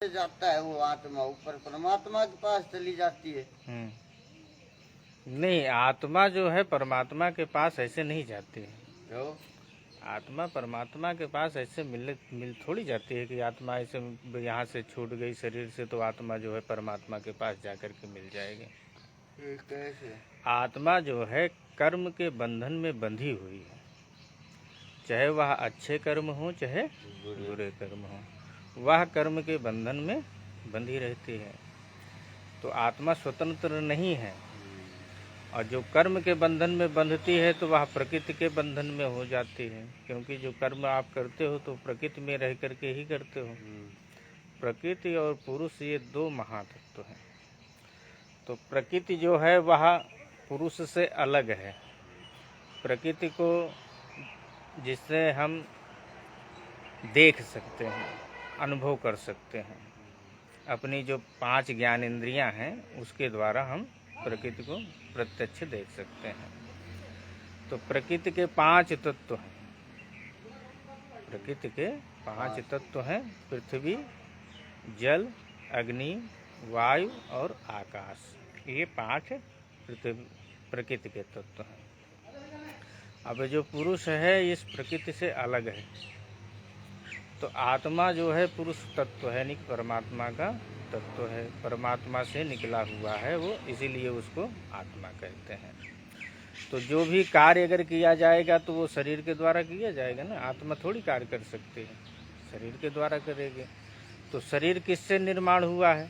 जाता है वो आत्मा ऊपर परमात्मा के पास चली जाती है। नहीं, आत्मा जो है परमात्मा के पास ऐसे नहीं जाती है। जो आत्मा परमात्मा के पास ऐसे मिल थोड़ी जाती है कि आत्मा ऐसे यहाँ से छूट गई शरीर से तो आत्मा जो है परमात्मा के पास जाकर के मिल जाएगी। कैसे? आत्मा जो है कर्म के बंधन में बंधी हुई है, चाहे वह अच्छे कर्म हो चाहे बुरे कर्म हो, वह कर्म के बंधन में बंधी रहती है। तो आत्मा स्वतंत्र नहीं है, और जो कर्म के बंधन में बंधती है तो वह प्रकृति के बंधन में हो जाती है, क्योंकि जो कर्म आप करते हो तो प्रकृति में रह करके ही करते हो। प्रकृति और पुरुष ये दो महातत्व हैं। तो प्रकृति जो है वह पुरुष से अलग है। प्रकृति को जिससे हम देख सकते हैं, अनुभव कर सकते हैं, अपनी जो 5 ज्ञान इंद्रियां हैं उसके द्वारा हम प्रकृति को प्रत्यक्ष देख सकते हैं। तो प्रकृति के 5 तत्व हैं। प्रकृति के 5 तत्व हैं: पृथ्वी, जल, अग्नि, वायु और आकाश। ये 5 प्रकृति के तत्व हैं। अब जो पुरुष है इस प्रकृति से अलग है। तो आत्मा जो है पुरुष तत्व है, यानी परमात्मा का तत्व है, परमात्मा से निकला हुआ है वो, इसीलिए उसको आत्मा कहते हैं। तो जो भी कार्य अगर किया जाएगा तो वो शरीर के द्वारा किया जाएगा ना। आत्मा थोड़ी कार्य कर सकती है, शरीर के द्वारा करेगी। तो शरीर किससे निर्माण हुआ है?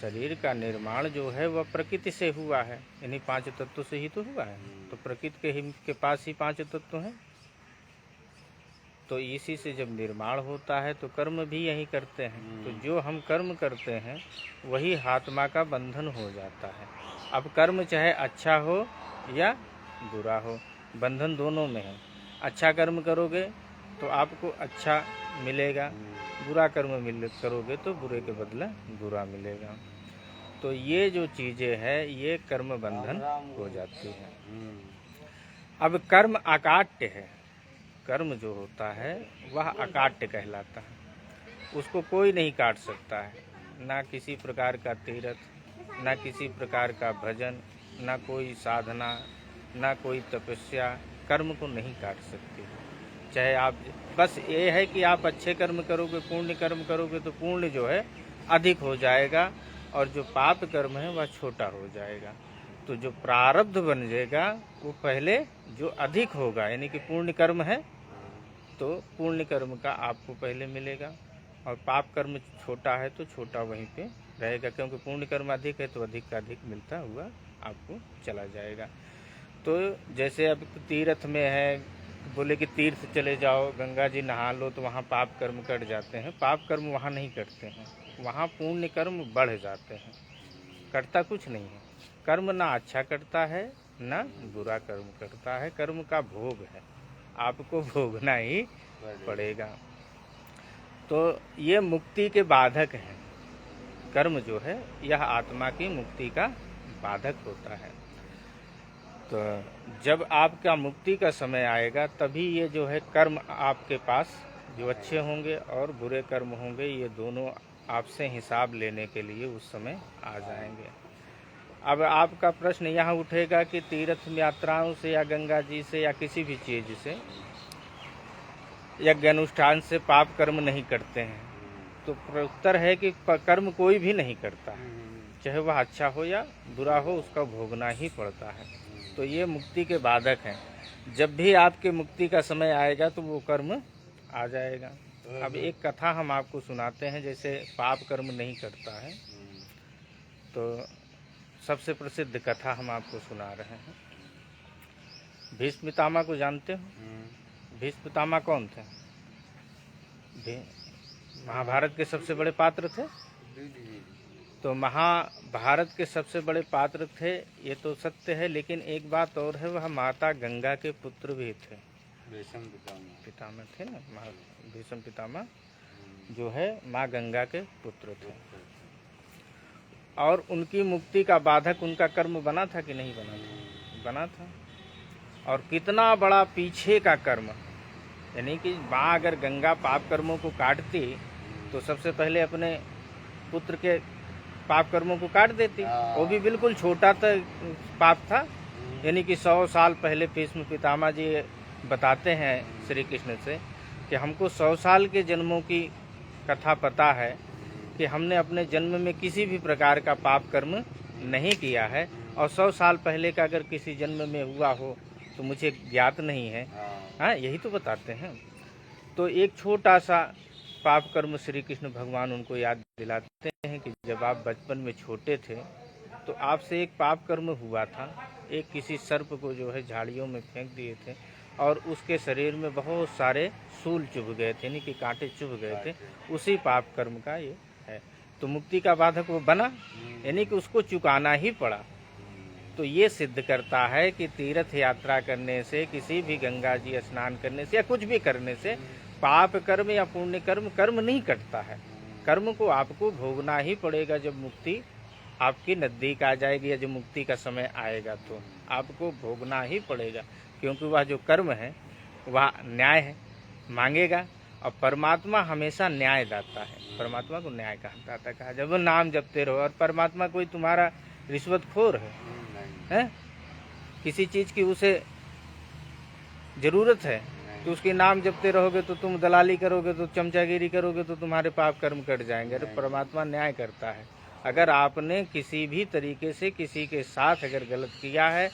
शरीर का निर्माण जो है वह प्रकृति से हुआ है, इन्हीं 5 तत्वों से ही तो हुआ है। तो प्रकृति के पास ही 5 तत्व हैं। तो इसी से जब निर्माण होता है तो कर्म भी यही करते हैं। तो जो हम कर्म करते हैं वही आत्मा का बंधन हो जाता है। अब कर्म चाहे अच्छा हो या बुरा हो, बंधन दोनों में है। अच्छा कर्म करोगे तो आपको अच्छा मिलेगा, बुरा कर्म करोगे तो बुरे के बदला बुरा मिलेगा। तो ये जो चीज़ें हैं ये कर्म बंधन हो जाती है। अब कर्म अकाट्य है। कर्म जो होता है वह अकाट्य कहलाता है, उसको कोई नहीं काट सकता है। ना किसी प्रकार का तीर्थ, ना किसी प्रकार का भजन, ना कोई साधना, ना कोई तपस्या कर्म को नहीं काट सकती। चाहे आप, बस ये है कि आप अच्छे कर्म करोगे, पुण्य कर्म करोगे तो पुण्य जो है अधिक हो जाएगा, और जो पाप कर्म है वह छोटा हो जाएगा। तो जो प्रारब्ध बन जाएगा वो पहले जो अधिक होगा, यानी कि पुण्य कर्म है तो पुण्य कर्म का आपको पहले मिलेगा, और पाप कर्म छोटा है तो छोटा वहीं पे रहेगा, क्योंकि पुण्य कर्म अधिक है तो अधिक का अधिक मिलता हुआ आपको चला जाएगा। तो जैसे अब तीर्थ में है, बोले कि तीर्थ चले जाओ, गंगा जी नहा लो, तो वहाँ पाप कर्म कट जाते हैं। पाप कर्म वहाँ नहीं कटते हैं, वहाँ पुण्य कर्म बढ़ जाते हैं। कटता कुछ नहीं है। कर्म ना अच्छा कटता है ना बुरा कर्म करता है। कर्म का भोग है, आपको भोगना ही पड़ेगा। तो ये मुक्ति के बाधक है। कर्म जो है यह आत्मा की मुक्ति का बाधक होता है। तो जब आपका मुक्ति का समय आएगा तभी ये जो है कर्म आपके पास जो अच्छे होंगे और बुरे कर्म होंगे, ये दोनों आपसे हिसाब लेने के लिए उस समय आ जाएंगे। अब आपका प्रश्न यहाँ उठेगा कि तीर्थ यात्राओं से या गंगा जी से या किसी भी चीज़ से, यज्ञ अनुष्ठान से पाप कर्म नहीं करते हैं। तो उत्तर है कि कर्म कोई भी नहीं करता है, चाहे वह अच्छा हो या बुरा हो, उसका भोगना ही पड़ता है। तो ये मुक्ति के बाधक हैं। जब भी आपके मुक्ति का समय आएगा तो वो कर्म आ जाएगा। अब एक कथा हम आपको सुनाते हैं, जैसे पाप कर्म नहीं करता है तो सबसे प्रसिद्ध कथा हम आपको सुना रहे हैं। भीष्म पितामह को जानते हो? भीष्म पितामह कौन थे? महाभारत के सबसे बड़े पात्र थे। तो महाभारत के सबसे बड़े पात्र थे, ये तो सत्य है, लेकिन एक बात और है, वह माता गंगा के पुत्र भी थे। भीष्म पितामह थे ना, भीष्म पितामह जो है माँ गंगा के पुत्र थे। और उनकी मुक्ति का बाधक उनका कर्म बना था कि नहीं बना था? बना था। और कितना बड़ा पीछे का कर्म, यानी कि माँ अगर गंगा पाप कर्मों को काटती तो सबसे पहले अपने पुत्र के पाप कर्मों को काट देती। वो भी बिल्कुल छोटा था पाप था, यानी कि 100 साल पहले भीष्म पितामह जी बताते हैं श्री कृष्ण से कि हमको 100 साल के जन्मों की कथा पता है कि हमने अपने जन्म में किसी भी प्रकार का पाप कर्म नहीं किया है, और 100 साल पहले का अगर किसी जन्म में हुआ हो तो मुझे ज्ञात नहीं है। हाँ, यही तो बताते हैं। तो एक छोटा सा पाप कर्म श्री कृष्ण भगवान उनको याद दिलाते हैं कि जब आप बचपन में छोटे थे तो आपसे एक पाप कर्म हुआ था। एक किसी सर्प को जो है झाड़ियों में फेंक दिए थे और उसके शरीर में बहुत सारे सूल चुभ गए थे, यानी कि कांटे चुभ गए थे। उसी पाप कर्म का ये है। तो मुक्ति का बाधक वो बना, यानी कि उसको चुकाना ही पड़ा। तो ये सिद्ध करता है कि तीर्थ यात्रा करने से, किसी भी गंगा जी स्नान करने से या कुछ भी करने से पाप कर्म या पुण्य कर्म नहीं कटता है। कर्म को आपको भोगना ही पड़ेगा। जब मुक्ति आपकी नज़दीक आ जाएगी या जब मुक्ति का समय आएगा तो आपको भोगना ही पड़ेगा, क्योंकि वह जो कर्म है वह न्याय है, मांगेगा। और परमात्मा हमेशा न्यायदाता है। परमात्मा को न्याय दाता कहा जब नाम जपते रहो। और परमात्मा कोई तुम्हारा रिश्वतखोर है? किसी चीज़ की उसे ज़रूरत है तो उसके नाम जपते रहोगे तो तुम दलाली करोगे, तो चमचागिरी करोगे तो तुम्हारे पाप कर्म कट जाएंगे। अरे परमात्मा न्याय करता है। अगर आपने किसी भी तरीके से किसी के साथ अगर गलत किया है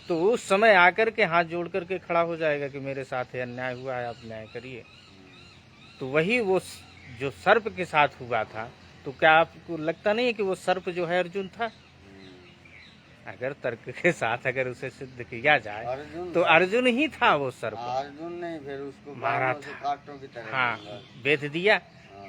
तो उस समय आकर के हाथ जोड़ करके खड़ा हो जाएगा कि मेरे साथ अन्याय हुआ है, आप न्याय करिए। तो वही वो जो सर्प के साथ हुआ था, तो क्या आपको लगता नहीं है कि वो सर्प जो है अर्जुन था? अगर तर्क के साथ अगर उसे सिद्ध किया जाए तो अर्जुन ही था वो सर्प। अर्जुन नहीं, फिर उसको मारा था, कांटों की तरह। हाँ, बेच दिया।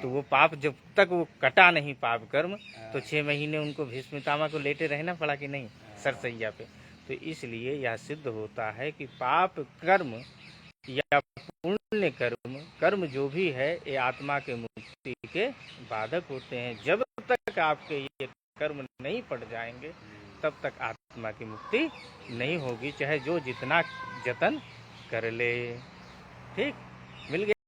तो वो पाप जब तक वो कटा नहीं पाप कर्म, तो 6 महीने उनको भीष्म पितामह को लेटे रहना पड़ा कि नहीं, सरसैया पे। तो इसलिए यह सिद्ध होता है कि पाप कर्म या पुण्य कर्म जो भी है ये आत्मा के मुक्ति के बाधक होते हैं। जब तक आपके ये कर्म नहीं पड़ जाएंगे तब तक आत्मा की मुक्ति नहीं होगी, चाहे जो जितना जतन कर ले। ठीक, मिल गया।